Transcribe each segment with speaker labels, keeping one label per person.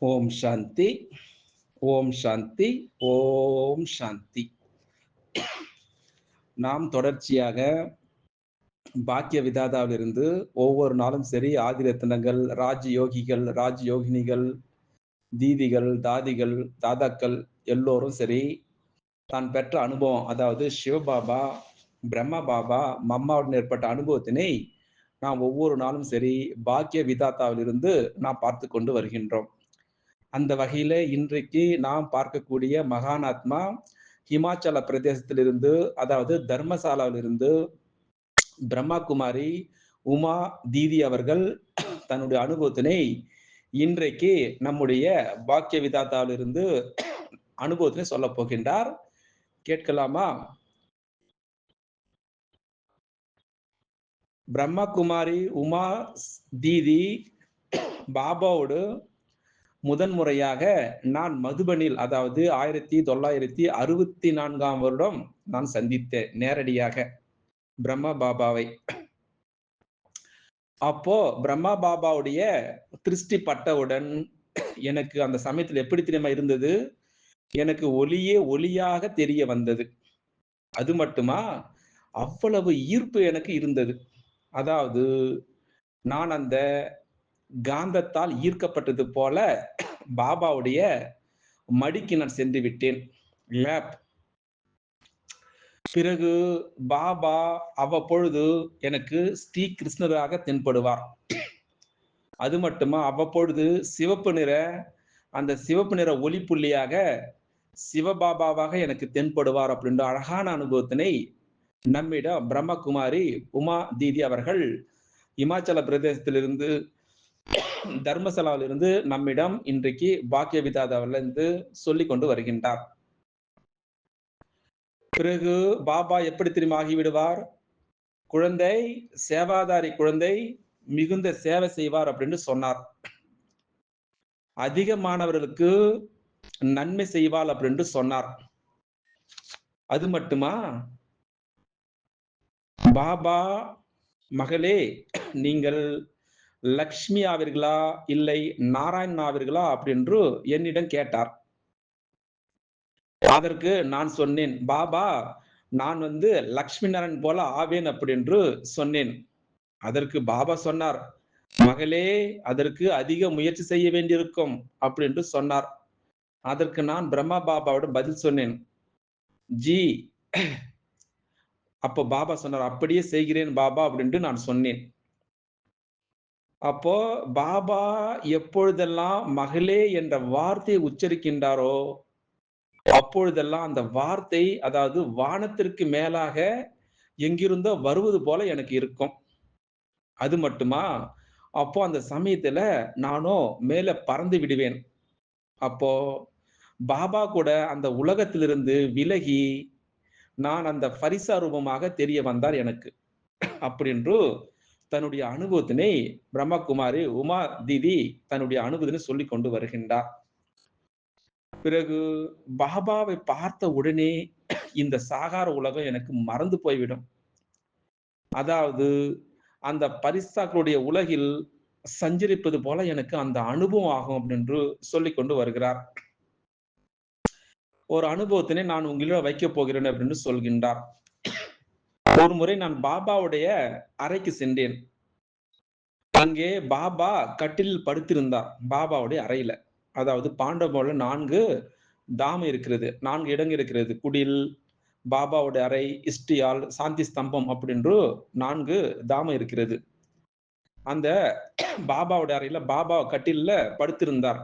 Speaker 1: ஓம் சாந்தி, ஓம் சாந்தி, ஓம் சாந்தி. நாம் தொடர்ச்சியாக பாக்கிய விதாதாவிலிருந்து ஒவ்வொரு நாளும் சரி ஆதி ரத்னங்கள், ராஜ் யோகிகள், ராஜ் யோகினிகள், தீதிகள், தாதிகள், தாதாக்கள் எல்லோரும் சரி தான் பெற்ற அனுபவம், அதாவது சிவபாபா, பிரம்ம பாபா, மம்மாவுடன் ஏற்பட்ட அனுபவத்தினை நாம் ஒவ்வொரு நாளும் சரி பாக்கிய விதாத்தாவிலிருந்து நாம் பார்த்து கொண்டு வருகின்றோம். அந்த வகையில இன்றைக்கு நாம் பார்க்கக்கூடிய மகானாத்மா ஹிமாச்சல பிரதேசத்திலிருந்து, அதாவது தர்மசாலாவிலிருந்து பிரம்மா குமாரி உமா தீதி அவர்கள் தன்னுடைய அனுபவத்தினை இன்றைக்கு நம்முடைய பாக்கிய விதாத்தாவிலிருந்து அனுபவத்தினை சொல்ல போகின்றார். கேட்கலாமா? பிரம்மா குமாரி உமா தீதி பாபாவோடு முதன்முறையாக நான் மதுபனில், அதாவது 1964 வருடம் நான் சந்தித்தேன் நேரடியாக பிரம்மா பாபாவை. அப்போ பிரம்மா பாபாவுடைய திருஷ்டி பட்டவுடன் எனக்கு அந்த சமயத்தில் எப்படி தெரியுமா இருந்தது? எனக்கு ஒளியே ஒளியாக தெரிய வந்தது. அது மட்டுமா, அவ்வளவு ஈர்ப்பு எனக்கு இருந்தது. அதாவது நான் அந்த காந்தத்தால் ஈர்க்கப்பட்டது போல பாபாவுடைய மடிக்கு நான் சென்று விட்டேன். லேப். பிறகு பாபா அவ்வப்பொழுது எனக்கு ஸ்ரீ கிருஷ்ணராக தென்படுவார். அது மட்டுமா, அவ்வப்பொழுது அந்த சிவப்பு நிற ஒளி புள்ளியாக சிவபாபாவாக எனக்கு தென்படுவார் அப்படின்ற அழகான அனுபவத்தினை நம்மிடம் பிரம்மகுமாரி உமா தீதி அவர்கள் இமாச்சல பிரதேசத்திலிருந்து தர்மசாலாவிலிருந்து நம்மிடம் இன்றைக்கு பாக்கிய விதாதாவிலிருந்து சொல்லிக் கொண்டு வருகின்றார். பிறகு பாபா எப்படி தெரியுமா ஆகிவிடுவார்? குழந்தை, சேவாதாரி குழந்தை மிகுந்த சேவை செய்வார் அப்படின்னு சொன்னார். அதிகமானவர்களுக்கு நன்மை செய்வாள் அப்படின்னு சொன்னார். அது மட்டுமா, பாபா மகளே, நீங்கள் லக்ஷ்மி ஆவீர்களா இல்லை நாராயணன் ஆவீர்களா அப்படின்னு என்னிடம் கேட்டார். அதற்கு நான் சொன்னேன், பாபா, நான் லக்ஷ்மி நாராயணன் போல ஆவேன் அப்படின்னு சொன்னேன். அதற்கு பாபா சொன்னார், மகளே, அதற்கு அதிக முயற்சி செய்ய வேண்டியிருக்கும் அப்படின்னு சொன்னார். அதற்கு நான் பிரம்மா பாபாவோட பதில் சொன்னேன், ஜி. அப்போ பாபா சொன்னார், அப்படியே செய்கிறேன் பாபா அப்படின்னு நான் சொன்னேன். அப்போ பாபா எப்பொழுதெல்லாம் மகளே என்ற வார்த்தையை உச்சரிக்கின்றாரோ அப்பொழுதெல்லாம் அந்த வார்த்தை, அதாவது வானத்திற்கு மேலாக எங்கிருந்தோ வருவது போல எனக்கு இருக்கும். அது மட்டுமா, அப்போ அந்த சமயத்துல நானும் மேல பறந்து விடுவேன். அப்போ பாபா கூட அந்த உலகத்திலிருந்து விலகி நான் அந்த பரிசா ரூபமாக தெரிய வந்தார் எனக்கு. அப்படின்று தன்னுடைய அனுபவத்தினை பிரம்மகுமாரி உமா தீதி தன்னுடைய அனுபவத்தினை சொல்லிக் கொண்டு வருகின்றார். பிறகு பாபாவை பார்த்த உடனே இந்த சாகார உலகம் எனக்கு மறந்து போய்விடும். அதாவது அந்த பரிசாக்களுடைய உலகில் சஞ்சரிப்பது போல எனக்கு அந்த அனுபவம் ஆகும் அப்படின்னு சொல்லிக் கொண்டு வருகிறார். ஒரு அனுபவத்தினை நான் உங்களிடம் வைக்கப் போகிறேன் அப்படின்னு சொல்கின்றார். ஒரு முறை நான் பாபாவுடைய அறைக்கு சென்றேன். அங்கே பாபா கட்டிலில் படுத்திருந்தார். பாபாவுடைய அறையில, அதாவது பாண்டவோட 4 தாமம் இருக்கிறது, 4 இடங்கள் இருக்கிறது. குடில், பாபாவுடைய அறை, இஷ்டியால், சாந்தி ஸ்தம்பம் அப்படின்று 4 தாமம் இருக்கிறது. அந்த பாபாவுடைய அறையில பாபா கட்டில்ல படுத்திருந்தார்.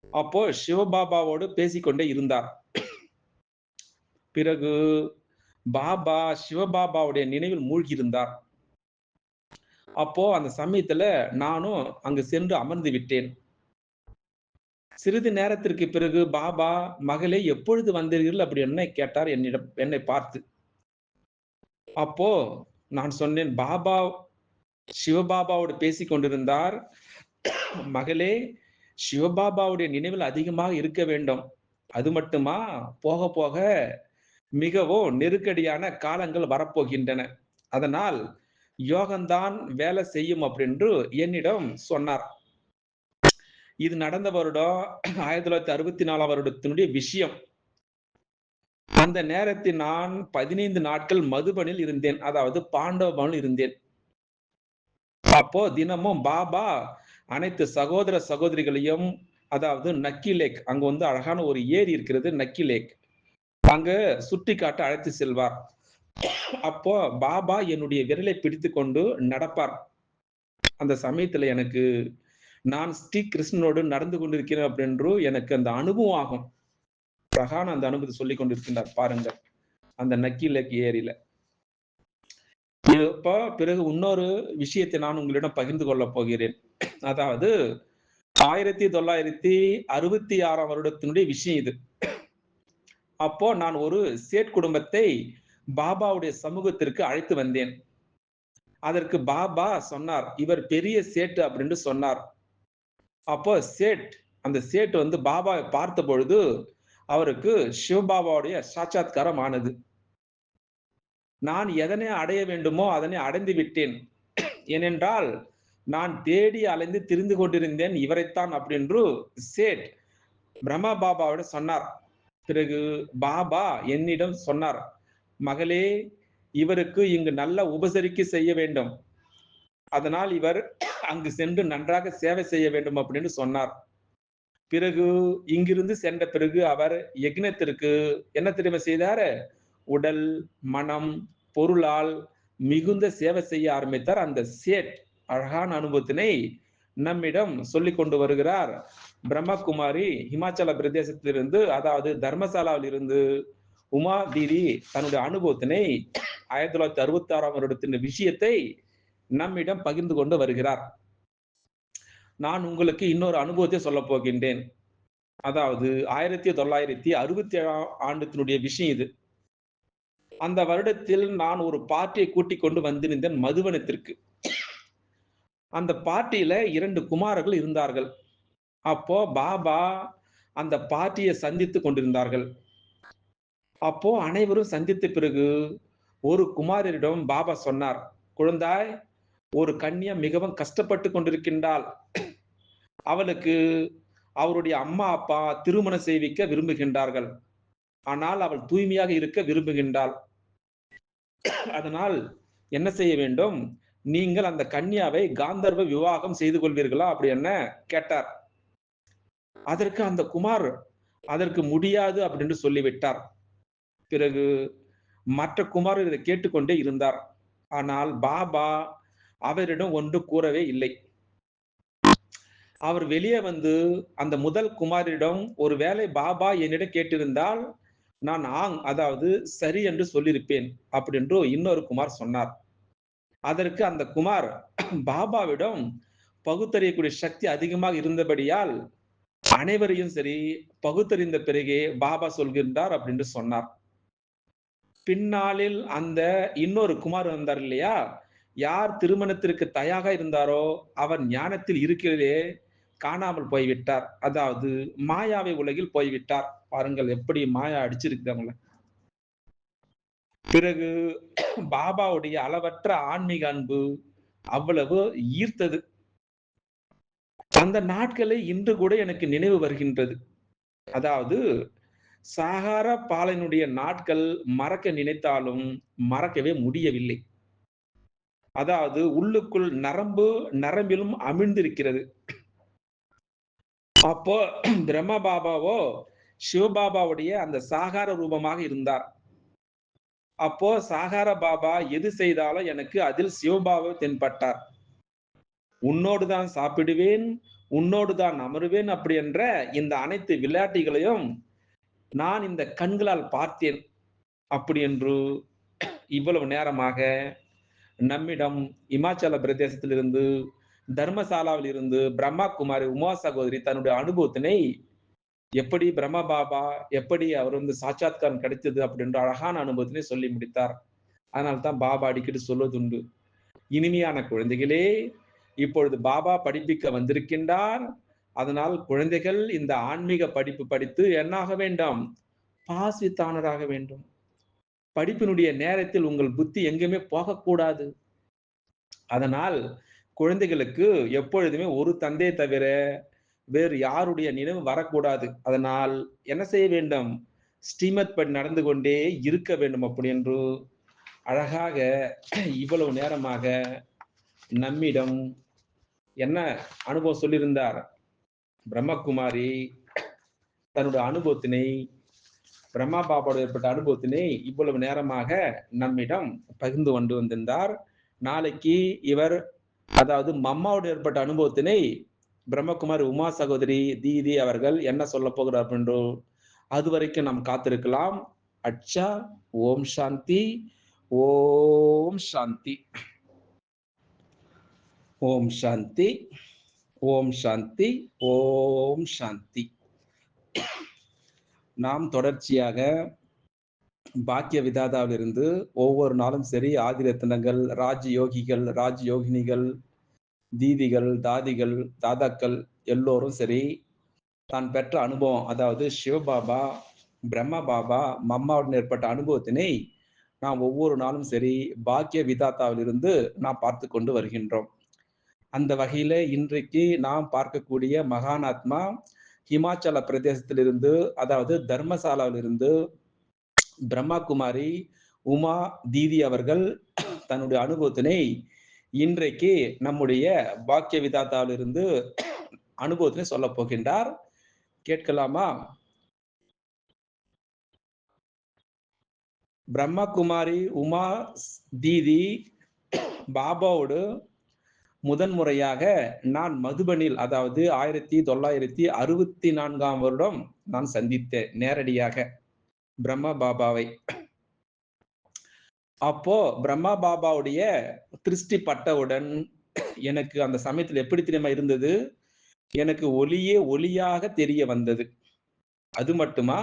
Speaker 1: அப்போ சிவபாபாவோடு பேசிக்கொண்டே இருந்தார். பிறகு பாபா சிவபாபாவுடைய நினைவில் மூழ்கி இருந்தார். அப்போ அந்த சமயத்துல நானும் அங்கு சென்று அமர்ந்து விட்டேன். சிறிது நேரத்திற்கு பிறகு பாபா, மகளே, எப்பொழுது வந்தீர்கள் அப்படி என்ன கேட்டார் என்னை பார்த்து. அப்போ நான் சொன்னேன், பாபா சிவபாபாவோடு பேசிக் கொண்டிருந்தார். மகளே, சிவபாபாவுடைய நினைவில் அதிகமாக இருக்க வேண்டும். அது மட்டுமா, போக போக மிகவும் நெருக்கடியான காலங்கள் வரப்போகின்றன. அதனால் யோகம்தான் வேலை செய்யும் அப்படின்னு என்னிடம் சொன்னார். இது நடந்த வருடம் 1964 வருடத்தினுடைய விஷயம். அந்த நேரத்தில் நான் 15 நாட்கள் மதுபனில் இருந்தேன். அதாவது பாண்டவ பவனில் இருந்தேன். அப்போ தினமும் பாபா அனைத்து சகோதர சகோதரிகளையும், அதாவது நக்கி லேக், அங்க வந்து அழகான ஒரு ஏரி இருக்கிறது, நக்கி லேக். அங்க சுட்டிக்காட்ட அழைத்து செல்வார். அப்போ பாபா என்னுடைய விரலை பிடித்துக்கொண்டு நடப்பார். அந்த சமயத்துல எனக்கு நான் ஸ்ரீ கிருஷ்ணனோடு நடந்து கொண்டிருக்கிறேன் அப்படின்று எனக்கு அந்த அனுபவம் ஆகும். அழகான அந்த அனுபவத்தை சொல்லிக் கொண்டிருக்கின்றார் பாருங்கள். அந்த நக்கி லேக் ஏரியில. இப்ப பிறகு இன்னொரு விஷயத்தை நான் உங்களிடம் பகிர்ந்து கொள்ளப் போகிறேன். அதாவது 1966ஆம் வருடத்தினுடைய விஷயம் இது. அப்போ நான் ஒரு சேட் குடும்பத்தை பாபாவுடைய சமூகத்திற்கு அழைத்து வந்தேன். அதற்கு பாபா சொன்னார், "இவர் பெரிய சேட்டு" அப்படின்னு சொன்னார். அப்போ அந்த சேட் வந்து பாபாவை பார்த்த பொழுது, அவருக்கு சிவபாபாவுடைய சாட்சாத்காரம் ஆனது. நான் எதனை அடைய வேண்டுமோ அதனை அடைந்து விட்டேன். ஏனென்றால், நான் தேடி அலைந்து திரிந்து கொண்டிருந்தேன் இவரைத்தான் அப்படின்று சேட் பிரம்மா பாபாவிடம் சொன்னார். பிறகு பாபா என்னிடம் சொன்னார், "மகளே, இவருக்கு இங்கு நல்ல உபசரிக்கை செய்ய வேண்டும். அதனால் இவர் அங்கு சென்று நன்றாக சேவை செய்ய வேண்டும்" அப்படின்னு சொன்னார். பிறகு இங்கிருந்து சென்ற பிறகு அவர் யக்ஞத்திற்கு என்ன தெரியுமா செய்தாரு? உடல், மனம், பொருளால் மிகுந்த சேவை செய்ய ஆரம்பித்தார். அந்த சேட் அழகான அனுபவத்தினை நம்மிடம் சொல்லிக் கொண்டு வருகிறார். பிரம்மகுமாரி ஹிமாச்சல பிரதேசத்திலிருந்து, அதாவது தர்மசாலாவில் இருந்து உமா தீதி தன்னுடைய அனுபவத்தினை 1966ஆம் வருடத்தின் விஷயத்தை நம்மிடம் பகிர்ந்து கொண்டு வருகிறார். நான் உங்களுக்கு இன்னொரு அனுபவத்தை சொல்லப் போகின்றேன். அதாவது 1967ஆம் ஆண்டத்தினுடைய விஷயம் இது. அந்த வருடத்தில் நான் ஒரு பார்ட்டியை கூட்டிக் கொண்டு வந்திருந்தேன் மதுவனத்திற்கு. அந்த பார்ட்டியில 2 குமாரர்கள் இருந்தார்கள். அப்போ பாபா அந்த பார்ட்டியை சந்தித்துக் கொண்டிருந்தார்கள். அப்போ அனைவரும் சந்தித்த பிறகு ஒரு குமாரரிடம் பாபா சொன்னார், "குழந்தாய், ஒரு கன்யா மிகவும் கஷ்டப்பட்டுக் கொண்டிருக்கின்றாள். அவளுக்கு அவருடைய அம்மா, அப்பா திருமணம் செய்விக்க விரும்புகின்றார்கள். ஆனால் அவள் தூய்மையாக இருக்க விரும்புகின்றாள். அதனால் என்ன செய்ய வேண்டும்? நீங்கள் அந்த கன்யாவை காந்தர்வ விவாகம் செய்து கொள்வீர்களா?" அப்படி என்ன கேட்டார். அதற்கு அந்த குமார், "அதற்கு முடியாது" அப்படின்னு சொல்லிவிட்டார். பிறகு மற்ற குமாரர் இதை கேட்டுக்கொண்டே இருந்தார். ஆனால் பாபா அவரிடம் ஒன்றும் கூறவே இல்லை. அவர் வெளியே வந்து அந்த முதல் குமாரிடம், "ஒருவேளை பாபா என்னிடம் கேட்டிருந்தால் நான் ஆங், அதாவது சரி என்று சொல்லியிருப்பேன்" அப்படின்று இன்னொரு குமார் சொன்னார். அதற்கு அந்த குமார், பாபாவிடம் பகுத்தறியக்கூடிய சக்தி அதிகமாக இருந்தபடியால் அனைவரையும் சரி பகுத்தறிந்த பிறகே பாபா சொல்கின்றார் அப்படின்னு சொன்னார். பின்னாளில் அந்த இன்னொரு குமார் வந்தார் இல்லையா? யார் திருமணத்திற்கு தயாராக இருந்தாரோ அவர் ஞானத்தில் இருக்கிறதே காணாமல் போய்விட்டார். அதாவது மாயாவை உலகில் போய்விட்டார். பாருங்கள் எப்படி மாயா அடிச்சிருக்கு அவங்கள. பிறகு பாபாவுடைய அளவற்ற ஆன்மீக அன்பு அவ்வளவு ஈர்த்தது. அந்த நாட்களை இன்று கூட எனக்கு நினைவு வருகின்றது. அதாவது சாகாரா பாலையினுடைய நாட்கள் மறக்க நினைத்தாலும் மறக்கவே முடியவில்லை. அதாவது உள்ளுக்குள் நரம்பிலும் அமிழ்ந்திருக்கிறது. அப்போ பிரம்ம பாபாவோ சிவபாபாவுடைய அந்த சாகார ரூபமாக இருந்தார். அப்போ சாகார பாபா எது செய்தாலும் எனக்கு அதில் சிவபாபா தென்பட்டார். "உன்னோடு தான் சாப்பிடுவேன், உன்னோடு தான் அமருவேன்" அப்படி என்ற இந்த அனைத்து விளையாட்டுகளையும் நான் இந்த கண்களால் பார்த்தேன். அப்படி என்று இவ்வளவு நேரமாக நம்மிடம் இமாச்சல பிரதேசத்திலிருந்து, தர்மசாலாவில் இருந்து பிரம்மா குமாரி உமா சகோதரி தன்னுடைய அனுபவத்தினை எப்படி பிரம்ம பாபா, எப்படி அவர் வந்து சாட்சாத்காரம் கிடைத்தது அப்படின்ற அழகான அனுபவத்தினை சொல்லி முடித்தார். அதனால தான் பாபா அடிக்கடி சொல்வதுண்டு, "இனிமையான குழந்தைகளே, இப்பொழுது பாபா படிப்பிக்க வந்திருக்கின்றார். அதனால் குழந்தைகள் இந்த ஆன்மீக படிப்பு படித்து என்னாக வேண்டும்? பாஸ் வித் ஆனர் ஆக வேண்டும். படிப்பினுடைய நேரத்தில் உங்கள் புத்தி எங்குமே போகக்கூடாது. அதனால் குழந்தைகளுக்கு எப்பொழுதுமே ஒரு தந்தையை தவிர வேறு யாருடைய நினைவு வரக்கூடாது. அதனால் என்ன செய்ய வேண்டும்? ஸ்ரீமத் படி நடந்து கொண்டே இருக்க வேண்டும் அப்படி என்று அழகாக இவ்வளவு நேரமாக நம்மிடம் என்ன அனுபவம் சொல்லியிருந்தார். பிரம்மகுமாரி தன்னுடைய அனுபவத்தினை பிரம்மா பாபாவோடு ஏற்பட்ட அனுபவத்தினை இவ்வளவு நேரமாக நம்மிடம் பகிர்ந்து கொண்டு வந்திருந்தார். நாளைக்கு இவர் அதாவது மம்மாவோடு ஏற்பட்ட அனுபவத்தினை பிரம்மகுமாரி உமா சகோதரி தீதி அவர்கள் என்ன சொல்ல போகிறார் என்று அதுவரைக்கும் நாம் காத்திருக்கலாம். அச்சா. ஓம் சாந்தி. ஓம் சாந்தி. ஓம் சாந்தி. ஓம் சாந்தி. ஓம் சாந்தி. நாம் தொடர்ச்சியாக பாக்கிய விதாதாவிலிருந்து ஒவ்வொரு நாளும் சரி ஆதி ரத்தினங்கள், ராஜ் யோகிகள், ராஜ் யோகினிகள், தீதிகள், தாதிகள், தாதாக்கள் எல்லோரும் சரி தான் பெற்ற அனுபவம், அதாவது சிவபாபா, பிரம்ம பாபா, மம்மாவுடன் ஏற்பட்ட அனுபவத்தினை நாம் ஒவ்வொரு நாளும் சரி பாக்கிய விதாத்தாவிலிருந்து நாம் பார்த்து கொண்டு வருகின்றோம். அந்த வகையில இன்றைக்கு நாம் பார்க்கக்கூடிய மகானாத்மா ஹிமாச்சல பிரதேசத்திலிருந்து, அதாவது தர்மசாலாவிலிருந்து பிரம்மா குமாரி உமா தீதி அவர்கள் தன்னுடைய அனுபவத்தினை இன்றைக்கு நம்முடைய பாக்கிய விதாத்தாவிலிருந்து அனுபவத்தினை சொல்ல போகின்றார். கேட்கலாமா? பிரம்மா குமாரி உமா தீதி பாபாவோடு முதன்முறையாக நான் மதுபனில், அதாவது 1964 வருடம் நான் சந்தித்தேன் நேரடியாக பிரம்மா பாபாவை. அப்போ பிரம்மா பாபாவுடைய திருஷ்டி பட்டவுடன் எனக்கு அந்த சமயத்தில் எப்படி தெரியுமா இருந்தது? எனக்கு ஒளியே ஒளியாக தெரிய வந்தது. அது மட்டுமா,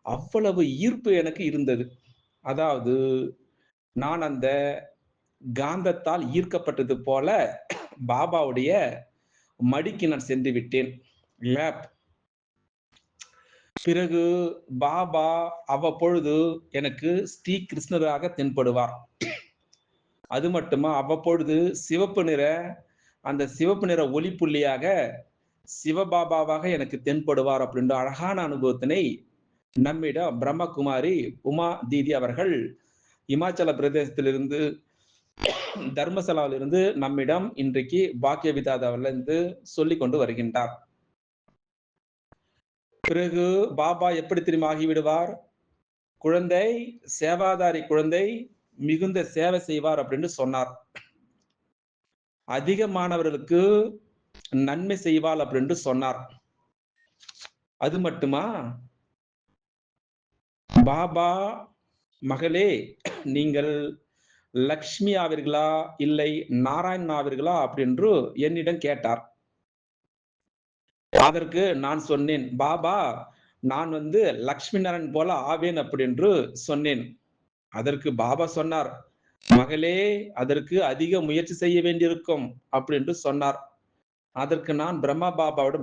Speaker 1: அவ்வளவு ஈர்ப்பு எனக்கு இருந்தது. அதாவது நான் அந்த காந்தத்தால் ஈர்க்கப்பட்டது போல பாபாவுடைய மடிக்கு நான் சென்று விட்டேன். லேப். பிறகு பாபா அவ்வப்பொழுது எனக்கு ஸ்ரீ கிருஷ்ணராக தென்படுவார். அது மட்டுமா, அவ்வப்பொழுது அந்த சிவப்பு நிற ஒளிப்புள்ளியாக சிவபாபாவாக எனக்கு தென்படுவார் அப்படின்ற அழகான அனுபவத்தினை நம்மிடம் பிரம்மகுமாரி உமா தீதி அவர்கள் இமாச்சல பிரதேசத்திலிருந்து தர்மசலாவிலிருந்து நம்மிடம் இன்றைக்கு பாக்கிய விதாதாவிலிருந்து சொல்லிக் கொண்டு வருகின்றார். பிறகு பாபா எப்படி தெரியுமா ஆகிவிடுவார்? குழந்தை, சேவாதாரி குழந்தை மிகுந்த சேவை செய்வார் அப்படின்னு சொன்னார். அதிகமானவர்களுக்கு நன்மை செய்வாள் அப்படின்னு சொன்னார். அது மட்டுமா, பாபா மகளே, நீங்கள் லக்ஷ்மி ஆவீர்களா இல்லை நாராயணன் ஆவீர்களா அப்படின்னு என்னிடம் கேட்டார். அதற்கு நான் சொன்னேன், பாபா நான் லக்ஷ்மி நாராயணன் போல ஆவேன் அப்படின்னு சொன்னேன். அதற்கு பாபா சொன்னார், மகளே அதற்கு அதிக முயற்சி செய்ய வேண்டியிருக்கும் அப்படின்னு சொன்னார். அதற்கு நான் பிரம்மா பாபாவோட